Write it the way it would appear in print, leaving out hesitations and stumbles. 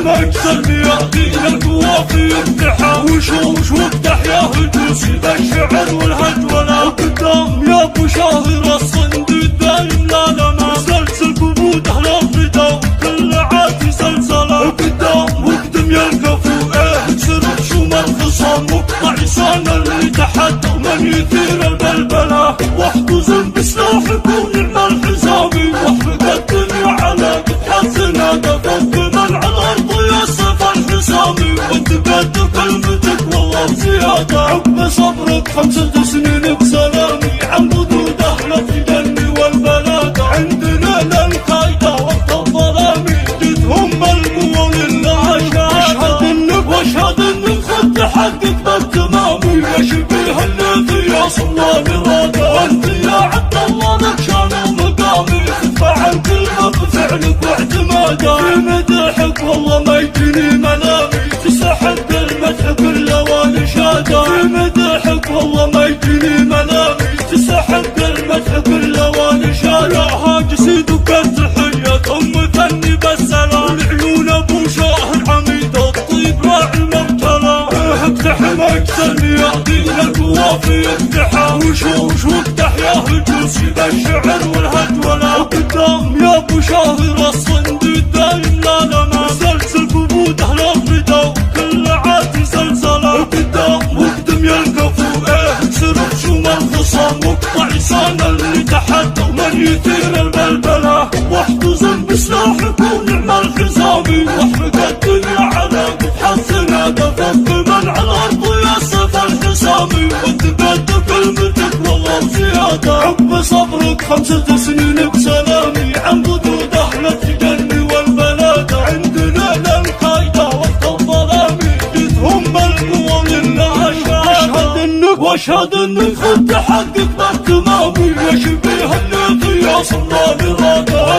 مكسل يعطينا القوافي يفتحها وشوش وافتح يا هجوس ذا الشعر والهجولة وقدام يا ابو شاهر الصندوق دايم لا لما سلسل قبود اهل الرضا وكل عادي سلسلة وقدام واقدم يا الكفو تسرق شوم الخصام واقطع لسان اللي تحت ومن يثير البلبلة واحتزم بسلاحك ونعم الحزامي واحرق الدنيا على قد حزنا دفت من على الارض يصف الحسامي وانت قد كلمتك والله بزيادة عقب صبرك 5 سنين بسلامي عن ردود اهل الجن والبلادة عندنا للقايدة وقت الظلامي جدهم القوة لله واشهد انك خد حقك بالتمامي يا شبيه الذي يا صلى برادة وانت يا عبد الله لك شان ومقامي تدفع عن كلمة بفعلك واعتمادك في مدحك والله ما يجيني ملامي تستحق المدح كل والشادة في مدحك والله ما يجيني ملامي تستحق المدح كل والشادة يا هاج سيدك التحية ام فني بالسلام العيون ابو شاهر عميد الطيب راعي المرتلى افتح مكسل يعطينا القوافي يفتحها وشوش وافتح يا هجوس ذا الشعر والهجولة وقدام يا ابو شاهر الصندوق دايم لا لما سلسل قبود اهل الرضا وكل عادي سلسلة وقدام واقدم يا الكفو تسرق شوم الخصام واقطع لسان اللي تحت ومن يثير البلبلة واحتزم بسلاحك ونعم الحزامي واحرق الدنيا على قد حزنا دفت من على الارض يصف الحسامي وانت قد كلمتك والله بزيادة عقب صبرك 5 سنين بسلامي عن ردود اهل الجن والبلادة عندنا للقايدة وقت الظلامي جدهم القوة لله واشهد انك خدت حقك بالتمامي يا شبيه الذي يا صلى برادة